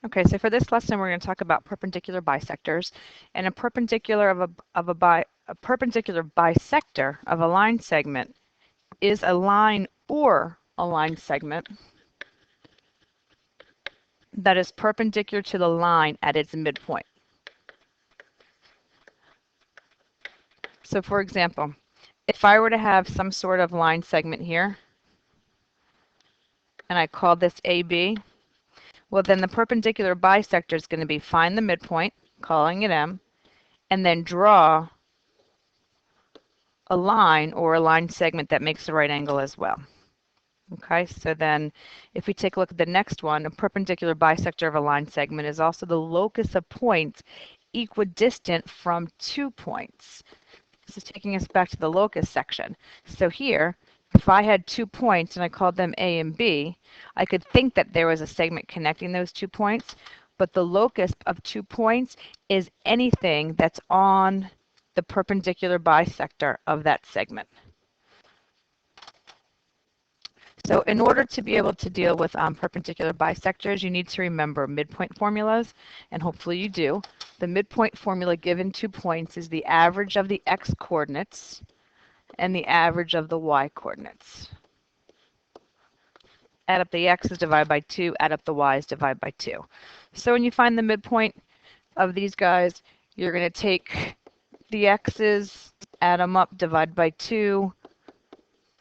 Okay, so for this lesson, we're going to talk about perpendicular bisectors, and a perpendicular a perpendicular bisector of a line segment is a line or a line segment that is perpendicular to the line at its midpoint. So for example, if I were to have some sort of line segment here, and I called this AB, well then the perpendicular bisector is going to be find the midpoint, calling it M, and then draw a line or a line segment that makes a right angle as well. Okay, so then if we take a look at the next one, a perpendicular bisector of a line segment is also the locus of points equidistant from 2 points. This is taking us back to the locus section. So here, if I had 2 points and I called them A and B, I could think that there was a segment connecting those 2 points, but the locus of 2 points is anything that's on the perpendicular bisector of that segment. So in order to be able to deal with perpendicular bisectors, you need to remember midpoint formulas, and hopefully you do. The midpoint formula given 2 points is the average of the x coordinates and the average of the y coordinates. Add up the x's, divide by 2, add up the y's, divide by 2. So when you find the midpoint of these guys, you're going to take the x's, add them up, divide by 2,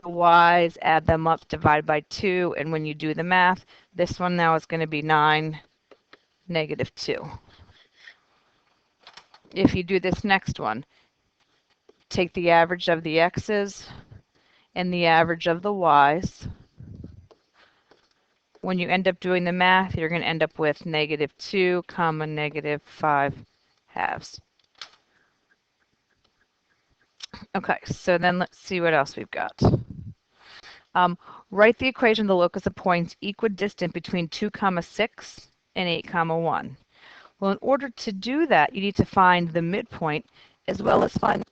the y's, add them up, divide by 2, and when you do the math, this one now is going to be 9, negative 2. If you do this next one, take the average of the x's and the average of the y's. When you end up doing the math, you're going to end up with negative 2, comma, negative 5 halves. Okay, so then let's see what else we've got. Write the equation of the locus of points equidistant between 2, 6 and 8, 1. Well, in order to do that, you need to find the midpoint as well as find.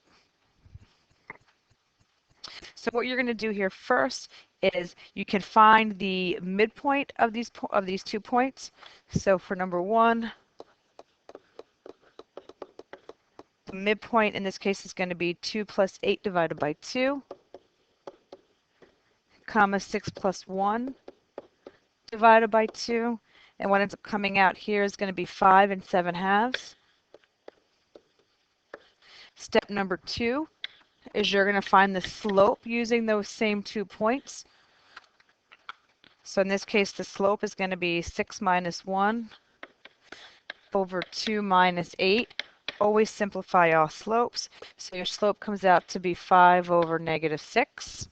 So what you're going to do here first is you can find the midpoint of these 2 points. So for number 1, the midpoint in this case is going to be 2 plus 8 divided by 2, comma 6 plus 1 divided by 2. And what ends up coming out here is going to be 5 and 7 halves. Step number 2 is you're going to find the slope using those same 2 points. So in this case, the slope is going to be 6 minus 1 over 2 minus 8. Always simplify all slopes. So your slope comes out to be 5 over negative 6.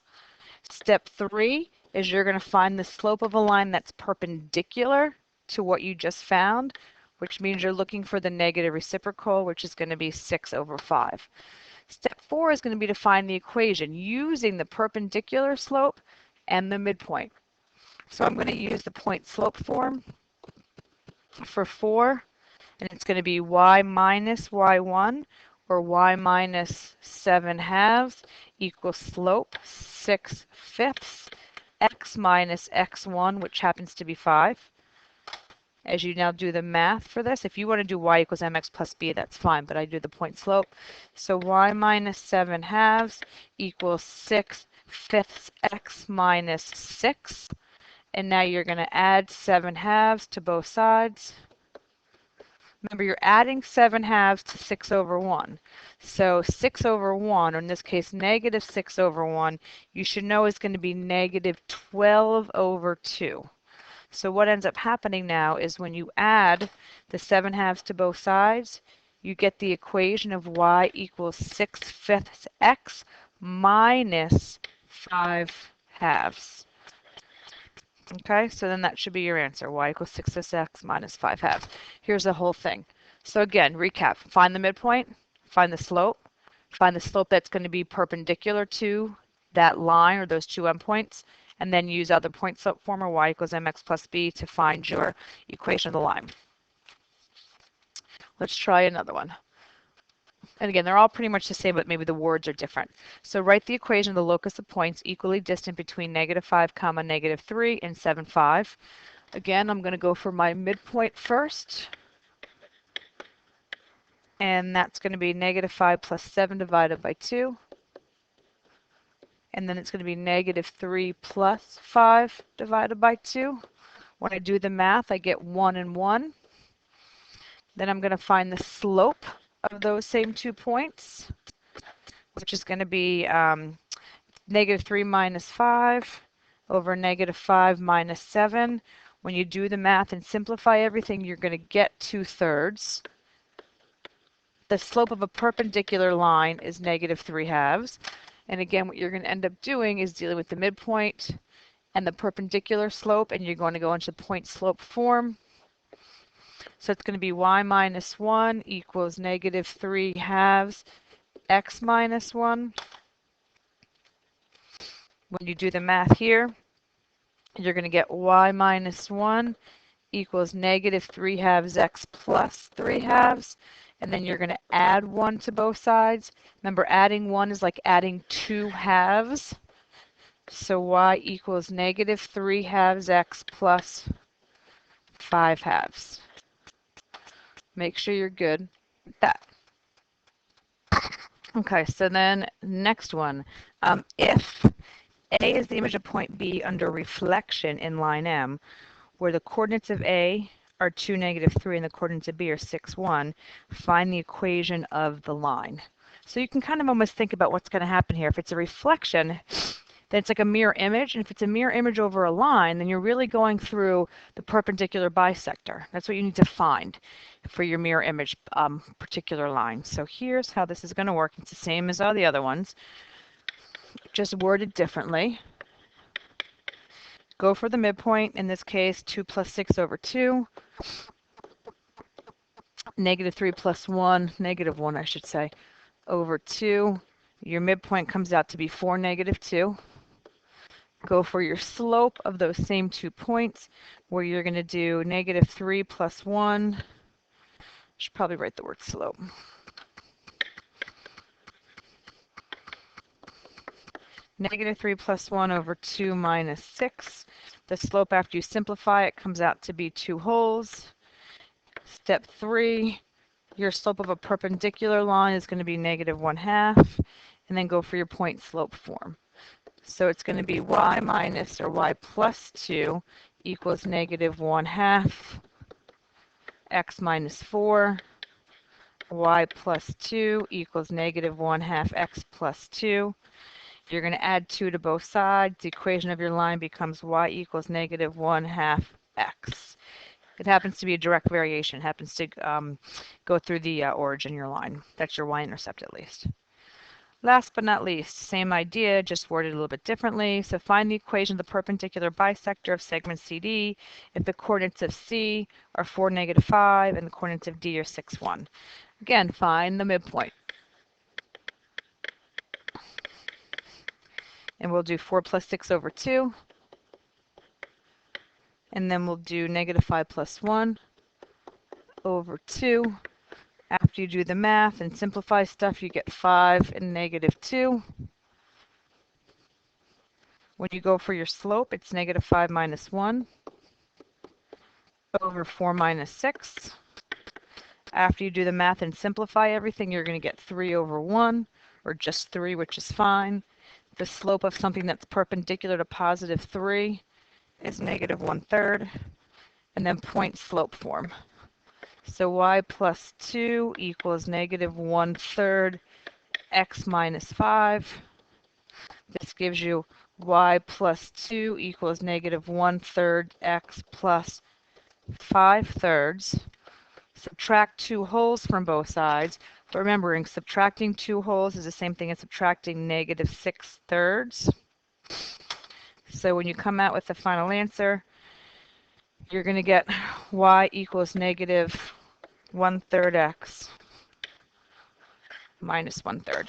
Step 3 is you're going to find the slope of a line that's perpendicular to what you just found, which means you're looking for the negative reciprocal, which is going to be 6 over 5. Step 4 is going to be to find the equation using the perpendicular slope and the midpoint. So I'm going to use the point slope form for 4, and it's going to be y minus y1, or y minus 7 halves, equals slope 6 fifths, x minus x1, which happens to be 5. As you now do the math for this, if you want to do y equals mx plus b, that's fine, but I do the point slope. So y minus 7 halves equals 6 fifths x minus 6. And now you're going to add 7 halves to both sides. Remember, you're adding 7 halves to 6 over 1. So 6 over 1, or in this case negative 6 over 1, you should know is going to be negative 12 over 2. So what ends up happening now is when you add the 7 halves to both sides, you get the equation of y equals 6 fifths x minus 5 halves. Okay, so then that should be your answer, y equals 6 fifths x minus 5 halves. Here's the whole thing. So again, recap, find the midpoint, find the slope that's going to be perpendicular to that line or those 2 endpoints, and then use other point slope formula, y equals mx plus b, to find your equation of the line. Let's try another one. And again, they're all pretty much the same, but maybe the words are different. So write the equation of the locus of points equally distant between negative 5, comma, negative 3 and 7, 5. Again, I'm going to go for my midpoint first. And that's going to be negative 5 plus 7 divided by 2. And then it's going to be negative 3 plus 5 divided by 2. When I do the math, I get 1 and 1. Then I'm going to find the slope of those same 2 points, which is going to be negative 3 minus 5 over negative 5 minus 7. When you do the math and simplify everything, you're going to get 2/3. The slope of a perpendicular line is negative 3/2. And again, what you're going to end up doing is dealing with the midpoint and the perpendicular slope, and you're going to go into point slope form. So it's going to be y minus 1 equals negative 3/2 x minus 1. When you do the math here, you're going to get y minus 1 equals negative 3/2 x plus 3/2. And then you're going to add 1 to both sides. Remember, adding 1 is like adding 2 halves. So y equals negative 3/2 x plus 5/2. Make sure you're good with that. Okay, so then next one. If A is the image of point B under reflection in line M, where the coordinates of A are 2, negative 3, and the coordinates of B are 6, 1, find the equation of the line. So you can kind of almost think about what's going to happen here. If it's a reflection, then it's like a mirror image. And if it's a mirror image over a line, then you're really going through the perpendicular bisector. That's what you need to find for your mirror image particular line. So here's how this is going to work. It's the same as all the other ones, just worded differently. Go for the midpoint, in this case 2 plus 6 over 2. Negative 3 plus 1, negative 1 I should say, over 2. Your midpoint comes out to be 4, negative 2. Go for your slope of those same 2 points, where you're going to do negative 3 plus 1. Should probably write the word slope. Negative 3 plus 1 over 2 minus 6. The slope after you simplify it comes out to be 2 wholes. Step 3, your slope of a perpendicular line is going to be negative 1/2, and then go for your point slope form. So it's going to be y minus or y plus 2 equals negative 1/2 x minus 4. Y plus 2 equals negative 1/2 x plus 2. You're going to add 2 to both sides. The equation of your line becomes y equals negative 1/2 x. It happens to be a direct variation. It happens to go through the origin of your line. That's your y-intercept at least. Last but not least, same idea, just worded a little bit differently. So find the equation of the perpendicular bisector of segment CD if the coordinates of C are 4, negative 5, and the coordinates of D are 6, 1. Again, find the midpoint. And we'll do 4 plus 6 over 2. And then we'll do negative 5 plus 1 over 2. After you do the math and simplify stuff, you get 5 and negative 2. When you go for your slope, it's negative 5 minus 1 over 4 minus 6. After you do the math and simplify everything, you're going to get 3 over 1, or just 3, which is fine. The slope of something that's perpendicular to positive 3 is negative 1/3, and then point slope form. So y plus 2 equals negative 1/3 x minus 5. This gives you y plus 2 equals negative 1/3 x plus 5/3. Subtract 2 wholes from both sides. But remembering, subtracting 2 wholes is the same thing as subtracting negative 6/3. So when you come out with the final answer, you're going to get y equals negative 1/3 x minus 1/3.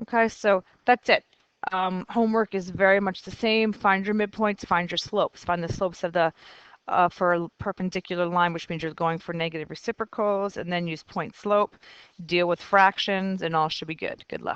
Okay, so that's it. Homework is very much the same. Find your midpoints, find your slopes. Find the slopes of the for a perpendicular line, which means you're going for negative reciprocals, and then use point slope. Deal with fractions, and all should be good. Good luck.